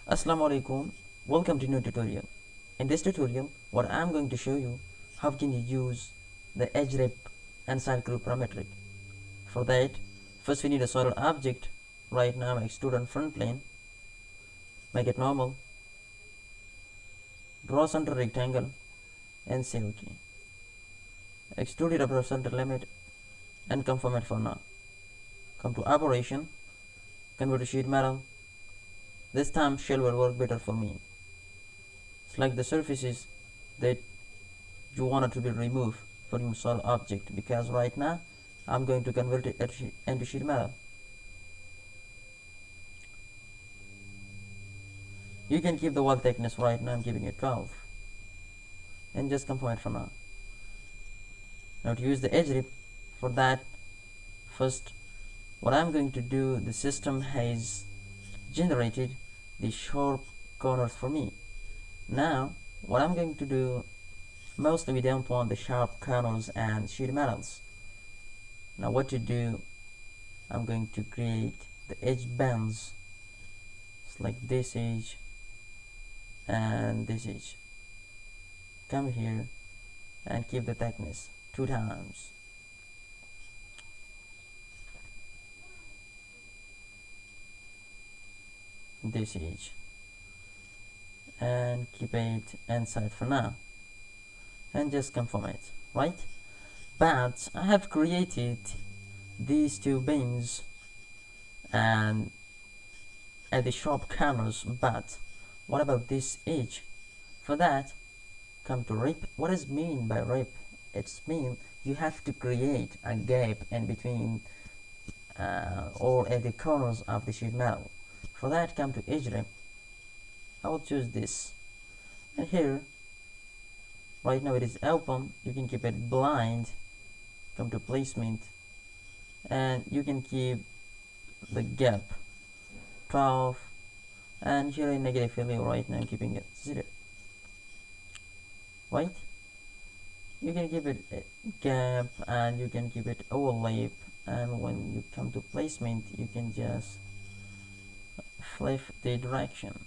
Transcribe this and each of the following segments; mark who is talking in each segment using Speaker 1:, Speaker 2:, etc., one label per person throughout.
Speaker 1: Assalamu alaikum, welcome to new tutorial. In this tutorial, what I'm going to show you how can you use the edge rip and circle parametric. For that, first we need a solid object. Right now I extrude on front plane, make it normal, draw center rectangle and say OK. Extrude it above center limit and confirm it for now. Come to operation, convert to sheet metal. This time shell will work better for me. Select the surfaces that you want it to be removed from your solid object, because right now I'm going to convert it into sheet metal. You can keep the wall thickness. Right now I'm giving it 12 and just confirm it for now. Now to use the edge rip, for that first what I'm going to do, the system has generated the sharp corners for me. Now what I'm going to do, mostly we don't want the sharp corners and sheet metals. Now what to do, I'm going to create the edge bends. Select this edge and this edge. Come here and keep the thickness 2 times. This edge and keep it inside for now and just confirm it, right? But I have created these 2 beams and at the sharp corners, but what about this edge? For that, come to rip. What is mean by rip? It's mean you have to create a gap in between or at the corners of the sheet metal. For that, come to edge rip. I will choose this, and here right now it is open. You can keep it blind. Come to placement and you can keep the gap 12, and here in negative value right now I'm keeping it 0, right? You can keep it gap and you can keep it overlap, and when you come to placement you can just flip the direction.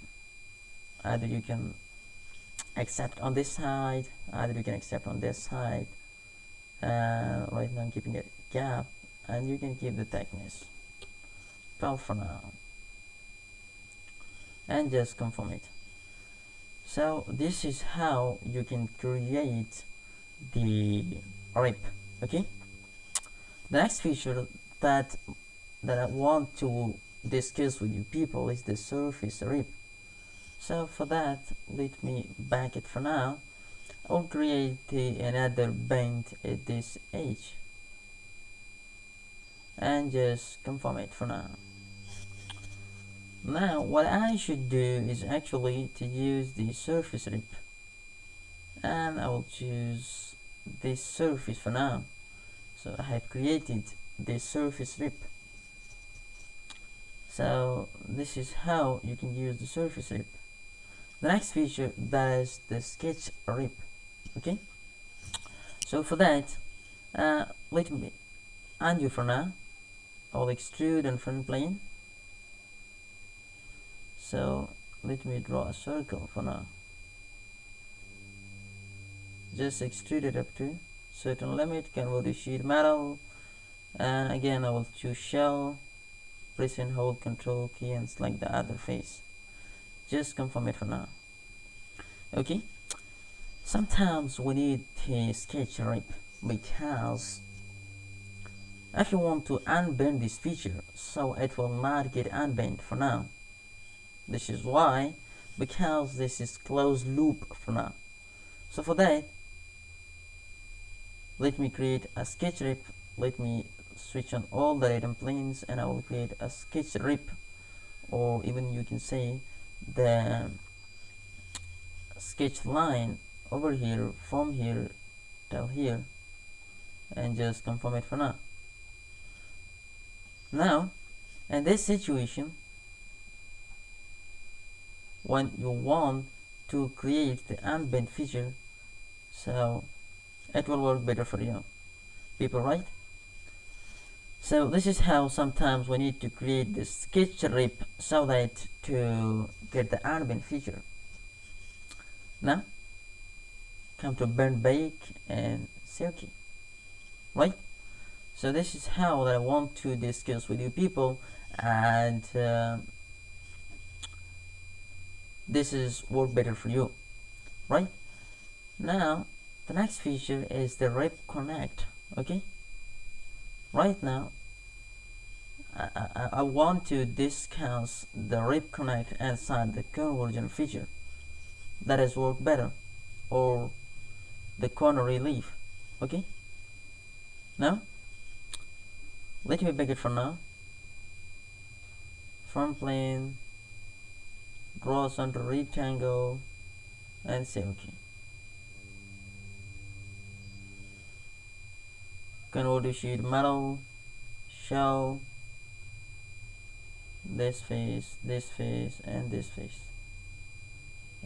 Speaker 1: Either you can accept on this side, either you can accept on this side. Right now I'm keeping it gap, and you can keep the thickness 12 for now and just confirm it. So this is how you can create the rip. Okay, the next feature that I want to discuss with you people is the surface rip. So for that, let me back it for now. I'll create another bend at this edge and just confirm it for now. Now what I should do is actually to use the surface rip, and I will choose this surface for now. So I have created this surface rip. So this is how you can use the surface rip. The next feature, that is the sketch rip. Okay, so for that let me undo for now. I'll extrude on front plane. So let me draw a circle for now. Just extrude it up to certain limit, convert to sheet metal, and again I will choose shell, press and hold control key and select the other face. Just confirm it for now. Okay, sometimes we need a sketch rip, because if you want to unbend this feature so it will not get unbent for now. This is why, because this is closed loop for now. So for that, let me create a sketch rip. Let me switch on all the random planes and I will create a sketch rip, or even you can say the sketch line over here from here till here, and just confirm it for now. Now in this situation, when you want to create the unbend feature, so it will work better for you people, right? So this is how sometimes we need to create the sketch rip so that to get the unbend feature. Now come to bend bake and say okay, right? So this is how that I want to discuss with you people, and this is work better for you, right? Now the next feature is the rip connect. Okay, right now I want to discuss the rip connect inside the conversion feature that has worked better, or the corner relief. Okay, now let me back it for now. Front plane, cross onto rectangle, and say okay. Convert to sheet metal, shell, this face, and this face,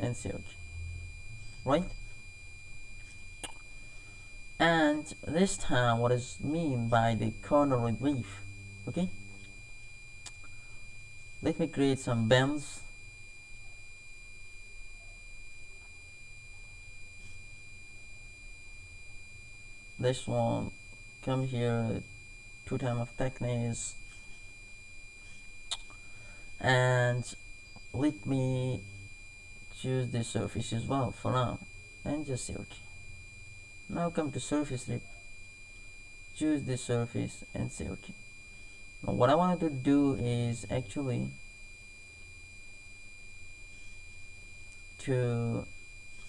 Speaker 1: and say okay, right? And this time, what is mean by the corner relief? Okay, let me create some bends. This one, come here, 2 times of thickness, and let me choose the surface as well for now, and just say okay. Now come to surface rip, choose the surface and say okay. Now what I wanted to do is actually to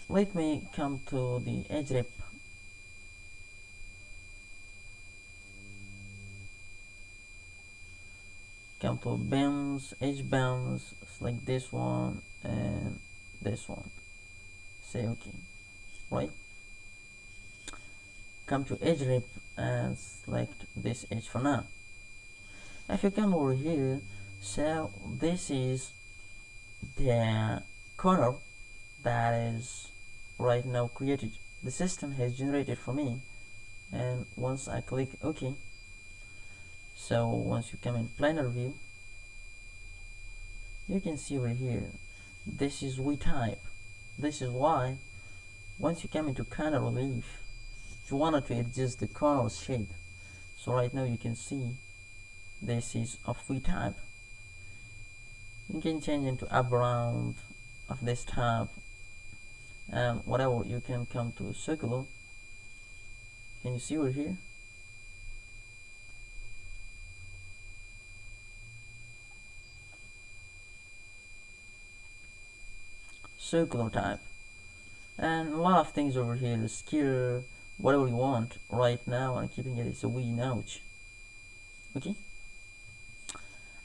Speaker 1: let me come to the edge rip, come to bends, edge bends, select this one and this one, say okay, right? Come to edge rip and select this edge for now. If you come over here, so this is the corner that is right now created, the system has generated for me, and once I click OK, so once you come in planar view, you can see over here this is V type. This is why once you come into corner relief, you wanted to adjust the corner shape. So right now you can see this is of V type. You can change into a round of this type, and whatever. You can come to circular. Can you see over here? Circular type, and a lot of things over here. Skewer, whatever you want. Right now I'm keeping it as a V notch. Okay,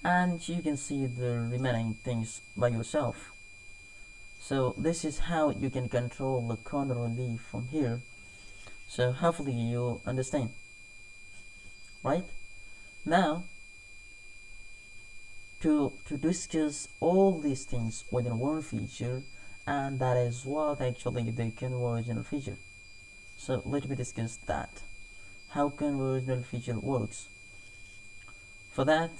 Speaker 1: and you can see the remaining things by yourself. So this is how you can control the corner relief from here. So hopefully you understand, right? Now to discuss all these things within one feature, and that is what actually the conversion feature. So let me discuss that, how conversion feature works. For that,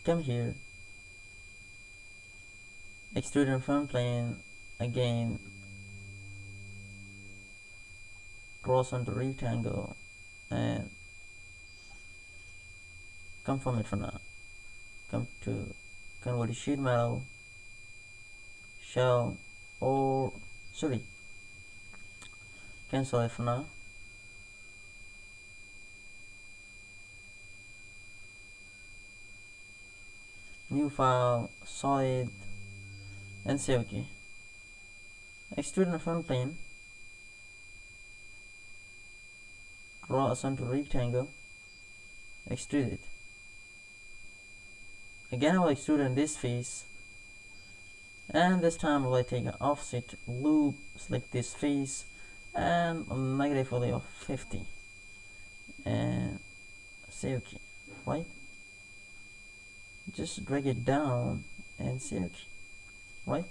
Speaker 1: come here, extrude front plane, again cross onto rectangle and conform it for now. Come to convert to sheet metal, shell, or sorry, cancel it for now. New file, solid, and say okay. Extrude the front plane, cross onto rectangle, extrude it. Again I will extrude on this face, and this time I will take an offset loop, select this face, and a negative value of 50, and say okay, right? Just drag it down and say okay, right?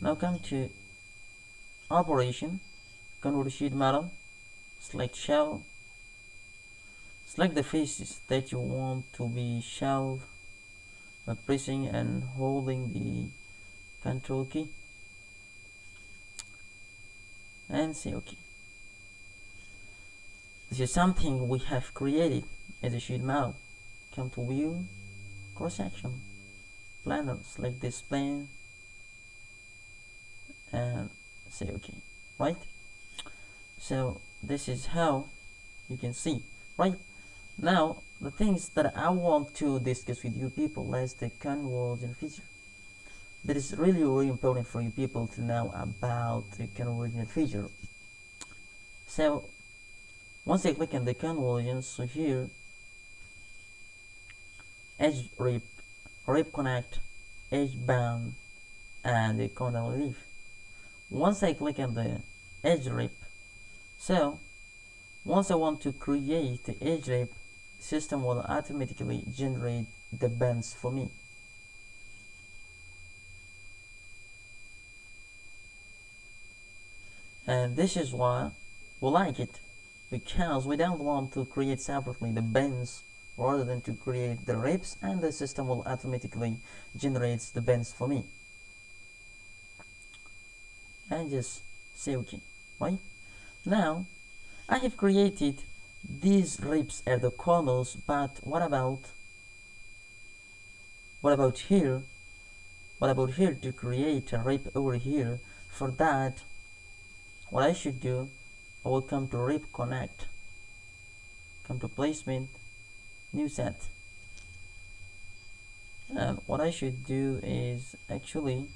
Speaker 1: Now come to operation, convert to sheet metal, select shell, select the faces that you want to be shelled, by pressing and holding the control key and say OK. This is something we have created as a sheet metal. Come to view, cross section, planar, select this plane and say OK, right? So this is how you can see, right? Now the things that I want to discuss with you people is the conversion feature. That is really, really important for you people to know about the conversion feature. So once I click on the conversion, so here edge rip, rip connect, edge band, and the corner leaf. Once I click on the edge rip, so once I want to create the edge rip, the system will automatically generate the bends for me. And this is why we like it, because we don't want to create separately the bends rather than to create the rips, and the system will automatically generate the bends for me. And just say OK, right? Now I have created these rips at the corners, but what about here? What about here to create a rip over here? For that, what I should do, I will come to rip connect, come to placement, new set, and what I should do is actually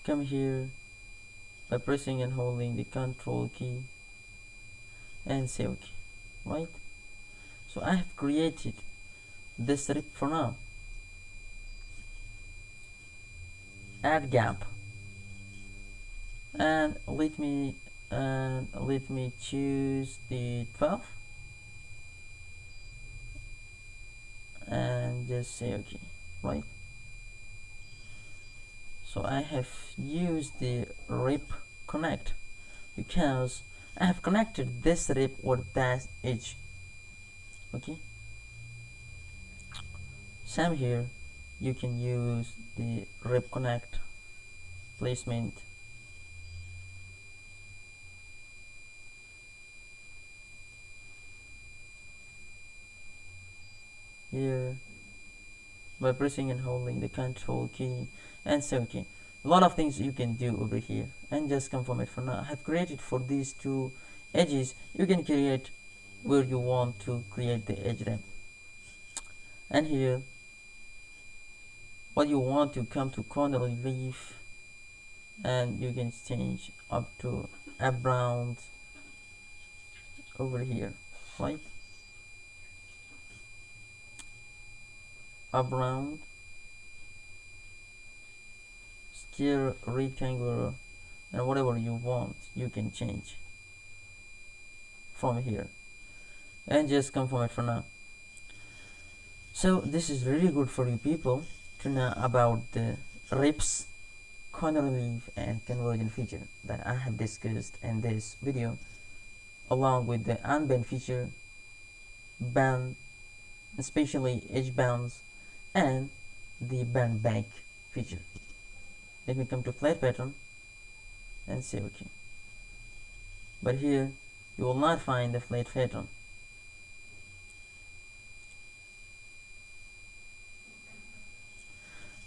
Speaker 1: come here by pressing and holding the control key and say OK, right? So I have created this rip for now. Add gap, and let me choose the 12 and just say OK, right? So I have used the rip connect because I have connected this rip with that edge. Okay, same here, you can use the rip connect placement here by pressing and holding the control key and say OK. A lot of things you can do over here, and just confirm it for now. I have created for these two edges. You can create where you want to create the edge ramp, and here what you want to come to corner relief, and you can change up to a brown over here, right? A brown square, rectangular, and whatever you want you can change from here, and just confirm it for now. So this is really good for you people to know about the rips, corner relief, and conversion feature that I have discussed in this video, along with the unbend feature, bend, especially edge bounds, and the bend back feature. Let me come to flat pattern and say OK. But here you will not find the flat pattern.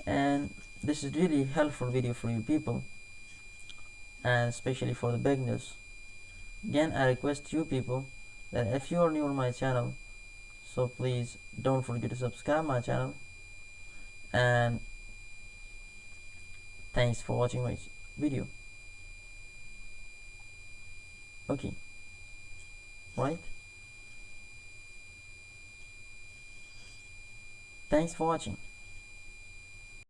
Speaker 1: And this is really helpful video for you people, and especially for the beginners. Again, I request you people that if you are new on my channel, so please don't forget to subscribe my channel, and thanks for watching my video. Okay, right? Thanks for watching.